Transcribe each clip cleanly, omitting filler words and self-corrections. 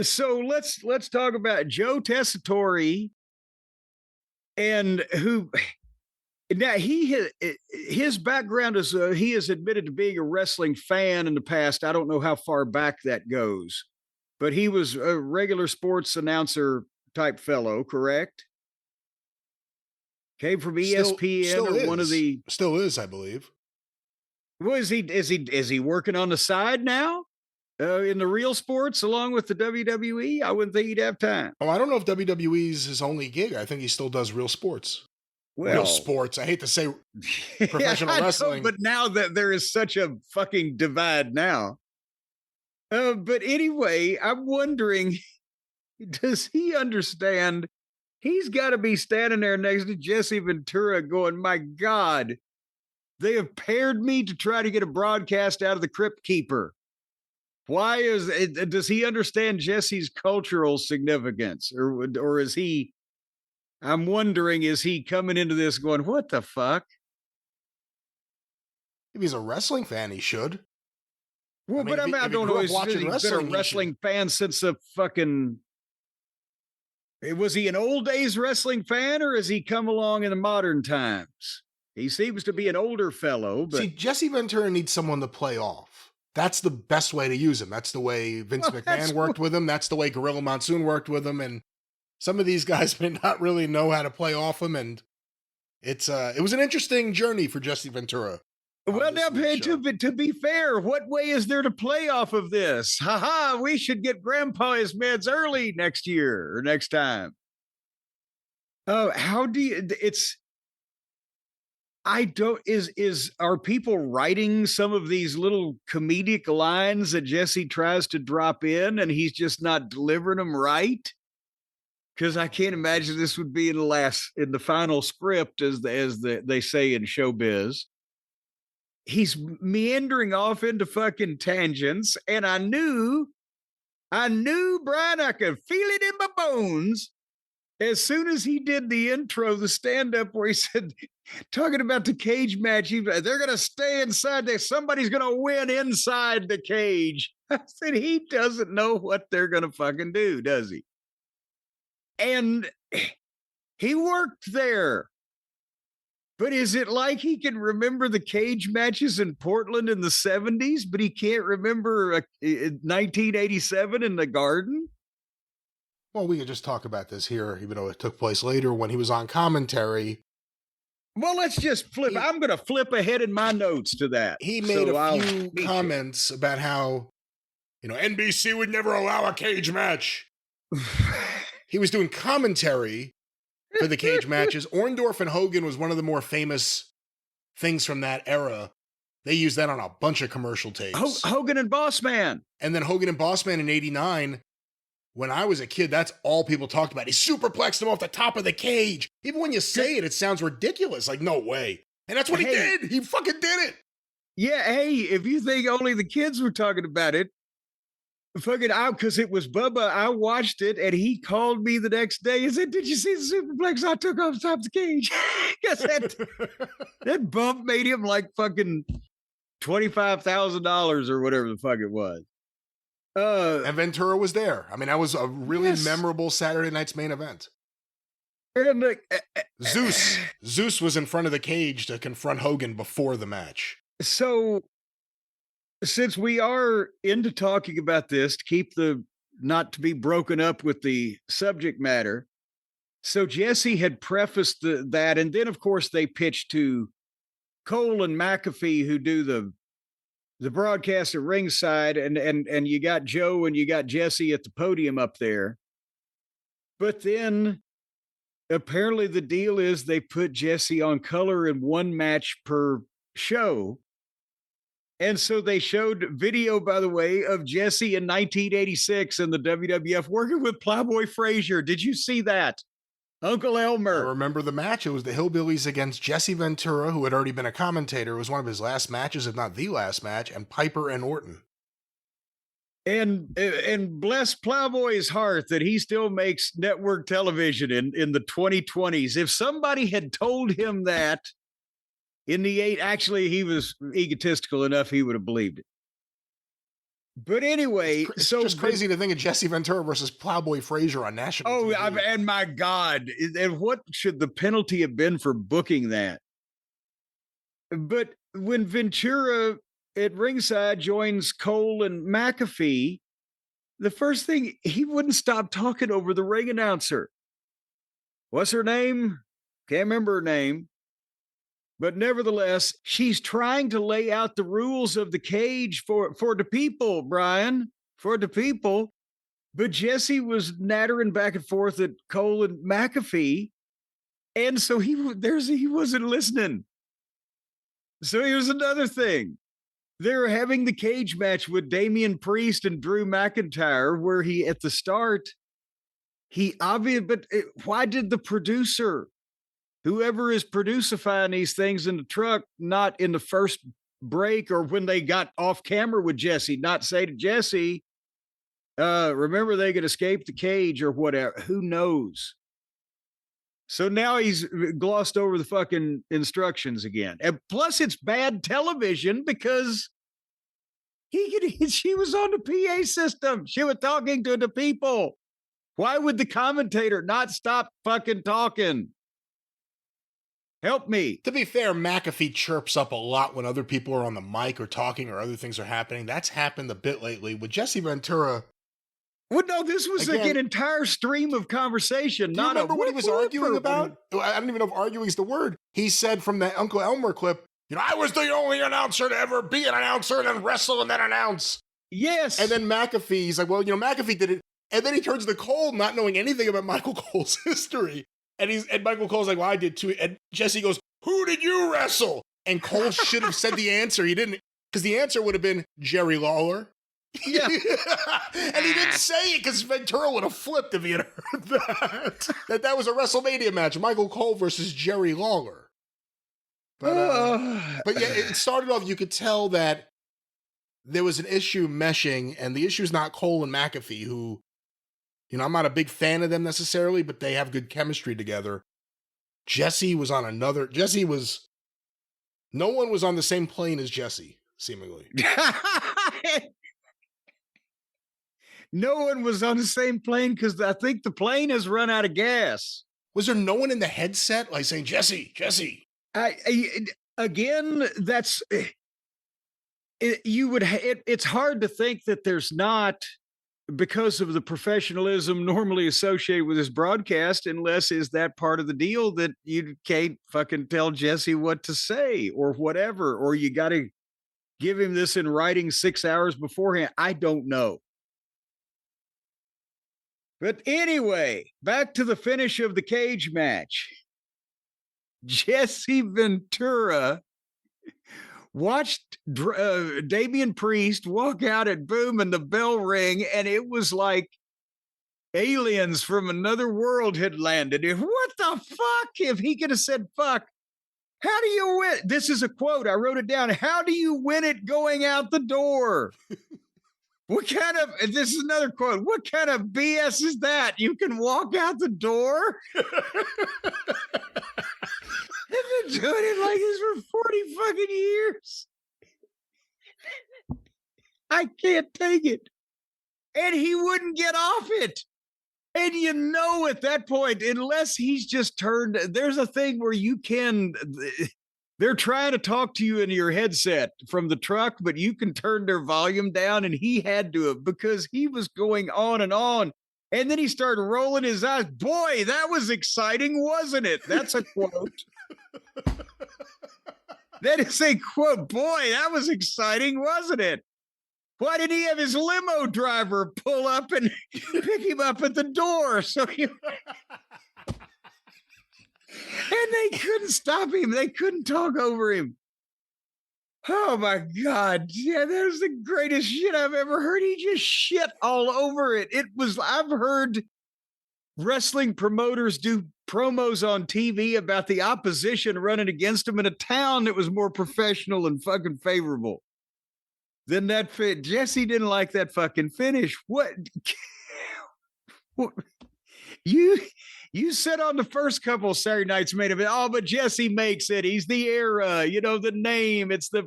So let's talk about Joe Tessitore and who now his background is he has admitted to being a wrestling fan in the past. I don't know how far back that goes, but he was a regular sports announcer type fellow, correct? Came from ESPN or one of the. Still is, I believe. Well, is he working on the side now in the real sports along with the WWE? I wouldn't think he'd have time. Oh, I don't know if WWE's his only gig. I think he still does real sports. Real sports. I hate to say professional wrestling. But now that there is such a fucking divide now. But anyway, I'm wondering, does he understand? He's got to be standing there next to Jesse Ventura going, my God, they have paired me to try to get a broadcast out of the Crypt Keeper. Why does he understand Jesse's cultural significance? Or is he, I'm wondering, is he coming into this going, what the fuck? If he's a wrestling fan, he should. Well, I don't know. He's been a wrestling fan since the fucking. Was he an old days wrestling fan or has he come along in the modern times? He seems to be an older fellow. But see, Jesse Ventura needs someone to play off. That's the best way to use him. That's the way Vince McMahon worked with him. That's the way Gorilla Monsoon worked with him. And some of these guys may not really know how to play off him. And it was an interesting journey for Jesse Ventura. Well, now, to be fair, what way is there to play off of this? Ha, we should get Grandpa his meds early next year or next time. Oh, how do you, are people writing some of these little comedic lines that Jesse tries to drop in and he's just not delivering them right? Because I can't imagine this would be in the final script, as they say in showbiz. He's meandering off into fucking tangents, and I knew, Brian, I could feel it in my bones as soon as he did the intro, the stand-up where he said, talking about the cage match, they're going to stay inside there. Somebody's going to win inside the cage. I said, he doesn't know what they're going to fucking do, does he? And he worked there. But is it like he can remember the cage matches in Portland in the 70s, but he can't remember 1987 in the Garden? Well, we could just talk about this here, even though it took place later when he was on commentary. Well, let's just flip. I'm going to flip ahead in my notes to that. He made a few comments about how, NBC would never allow a cage match. He was doing commentary for the cage matches. Orndorff and Hogan was one of the more famous things from that era. They used that on a bunch of commercial tapes. Hogan and Bossman. And then Hogan and Bossman in 89. When I was a kid, that's all people talked about. He superplexed him off the top of the cage. Even when you say it, it sounds ridiculous. Like, no way. And that's what he did. He fucking did it. Yeah, hey, if you think only the kids were talking about it, fucking out, because it was Bubba. I watched it, and he called me the next day and said, did you see the superplex I took off the top of the cage? Because that bump made him like fucking $25,000 or whatever the fuck it was. And Ventura was there. I mean, that was a really memorable Saturday night's main event. And Zeus was in front of the cage to confront Hogan before the match. So, since we are into talking about this, to keep not to be broken up with the subject matter. So Jesse had prefaced that, and then of course they pitched to Cole and McAfee, who do the broadcast at ringside, and you got Joe and you got Jesse at the podium up there. But then apparently the deal is they put Jesse on color in one match per show. And so they showed video, by the way, of Jesse in 1986 in the WWF working with Plowboy Frazier. Did you see that? Uncle Elmer. I remember the match. It was the Hillbillies against Jesse Ventura, who had already been a commentator. It was one of his last matches, if not the last match, and Piper and Orton. And bless Plowboy's heart that he still makes network television in the 2020s. If somebody had told him that in the actually, he was egotistical enough, he would have believed it. But anyway, It's so just crazy to think of Jesse Ventura versus Plowboy Frazier on national TV. And my God, and what should the penalty have been for booking that? But when Ventura at ringside joins Cole and McAfee, the first thing, he wouldn't stop talking over the ring announcer. What's her name? Can't remember her name. But nevertheless, she's trying to lay out the rules of the cage for the people, Brian, for the people. But Jesse was nattering back and forth at Cole and McAfee. And so he wasn't listening. So here's another thing. They're having the cage match with Damian Priest and Drew McIntyre, where he, at the start, why did the producer, whoever is producifying these things in the truck, not in the first break or when they got off camera with Jesse, not say to Jesse, remember they could escape the cage or whatever, who knows? So now he's glossed over the fucking instructions again. And plus it's bad television because she was on the PA system. She was talking to the people. Why would the commentator not stop fucking talking? Help me. To be fair, McAfee chirps up a lot when other people are on the mic or talking or other things are happening. That's happened a bit lately. With Jesse Ventura, well, no, this was again, like an entire stream of conversation. Do you remember what he was arguing about? I don't even know if arguing is the word. He said from the Uncle Elmer clip, I was the only announcer to ever be an announcer and then wrestle and then announce. Yes. And then McAfee's like, well, McAfee did it. And then he turns to Cole, not knowing anything about Michael Cole's history. And Michael Cole's like, well, I did too. And Jesse goes, who did you wrestle? And Cole should have said the answer. He didn't, because the answer would have been Jerry Lawler. Yeah. And he didn't say it because Ventura would have flipped if he had heard that. That was a WrestleMania match, Michael Cole versus Jerry Lawler. But yeah, it started off, you could tell that there was an issue meshing, and the issue is not Cole and McAfee, who, I'm not a big fan of them necessarily, but they have good chemistry together. No one was on the same plane as Jesse, seemingly. No one was on the same plane because I think the plane has run out of gas. Was there no one in the headset like saying, Jesse? Again, that's it's hard to think that there's not, because of the professionalism normally associated with this broadcast, unless is that part of the deal that you can't fucking tell Jesse what to say or whatever, or you got to give him this in writing 6 hours beforehand. I don't know. But anyway, back to the finish of the cage match. Jesse Ventura watched Damian Priest walk out at Boom and the bell ring, and it was like aliens from another world had landed. What the fuck? If he could have said fuck, how do you win? This is a quote. I wrote it down. How do you win it going out the door? This is another quote. What kind of BS is that? You can walk out the door? I've been doing it like this for 40 fucking years. I can't take it. And he wouldn't get off it. And at that point, unless he's just turned, there's a thing where they're trying to talk to you in your headset from the truck, but you can turn their volume down, and he had to have, because he was going on and on. And then he started rolling his eyes. Boy, that was exciting, wasn't it? That's a quote. That is a quote. Boy, that was exciting, wasn't it? Why did he have his limo driver pull up and pick him up at the door? And they couldn't stop him. They couldn't talk over him. Oh my God. Yeah, that was the greatest shit I've ever heard. He just shit all over it. I've heard wrestling promoters do promos on TV about the opposition running against them in a town that was more professional and fucking favorable than that fit. Jesse didn't like that fucking finish. What? You said on the first couple of Saturday nights made of it, but Jesse makes it. He's the era, the name. It's the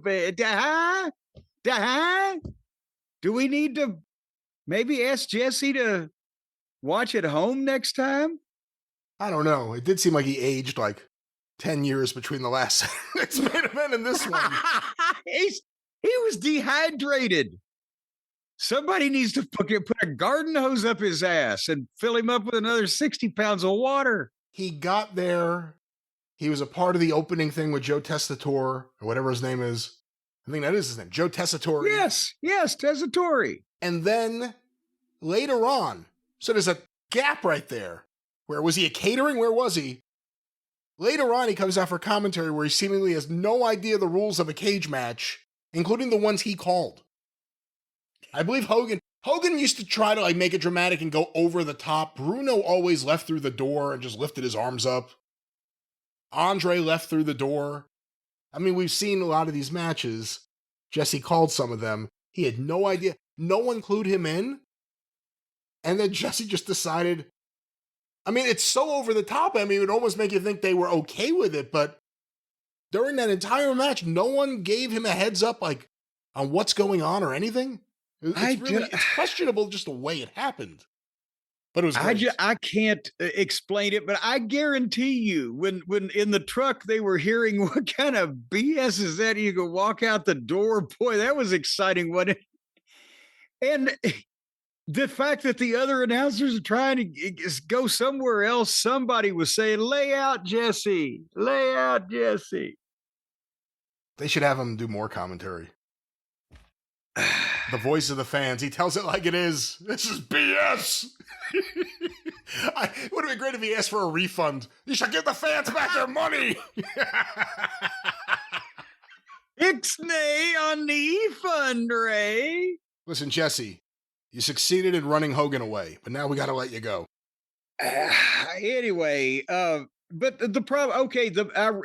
Do we need to maybe ask Jesse to watch at home next time? I don't know. It did seem like he aged like 10 years between the last Saturday Night's Main Event and this one. He was dehydrated. Somebody needs to fucking put a garden hose up his ass and fill him up with another 60 pounds of water. He got there. He was a part of the opening thing with Joe Tessitore, or whatever his name is. I think that is his name, Joe Tessitore. Yes, Tessitore. And then later on, so there's a gap right there. Where was he at catering? Where was he? Later on, he comes out for commentary where he seemingly has no idea the rules of a cage match, including the ones he called. I believe Hogan used to try to like make it dramatic and go over the top. Bruno always left through the door and just lifted his arms up. Andre left through the door. I mean, we've seen a lot of these matches. Jesse called some of them. He had no idea. No one clued him in. And then Jesse just decided, I mean, it's so over the top. I mean, it would almost make you think they were okay with it. But during that entire match, no one gave him a heads up like on what's going on or anything. It's questionable just the way it happened. But it was great. I can't explain it, but I guarantee you, when in the truck they were hearing what kind of BS is that? You could walk out the door. Boy, that was exciting, wasn't it? And the fact that the other announcers are trying to go somewhere else, somebody was saying, lay out Jesse, lay out Jesse. They should have him do more commentary. The voice of the fans. He tells it like it is. This is BS. It would have been great if he asked for a refund. You should give the fans back their money. Ixnay on the fund, Ray. Listen, Jesse, you succeeded in running Hogan away, but now we got to let you go. Anyway, but the problem, okay,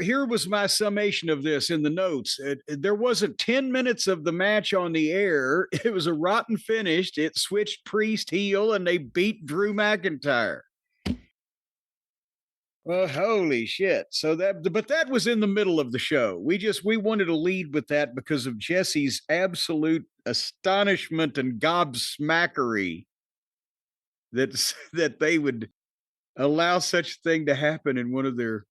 here was my summation of this in the notes. There wasn't 10 minutes of the match on the air. It was a rotten finish. It switched Priest heel and they beat Drew McIntyre. Well, holy shit. But that was in the middle of the show. We wanted to lead with that because of Jesse's absolute astonishment and gobsmackery that they would allow such a thing to happen in one of their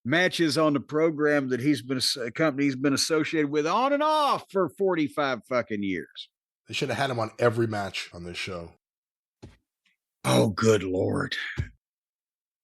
matches on the program that a company he's been associated with on and off for 45 fucking years. They should have had him on every match on this show. Oh, good Lord.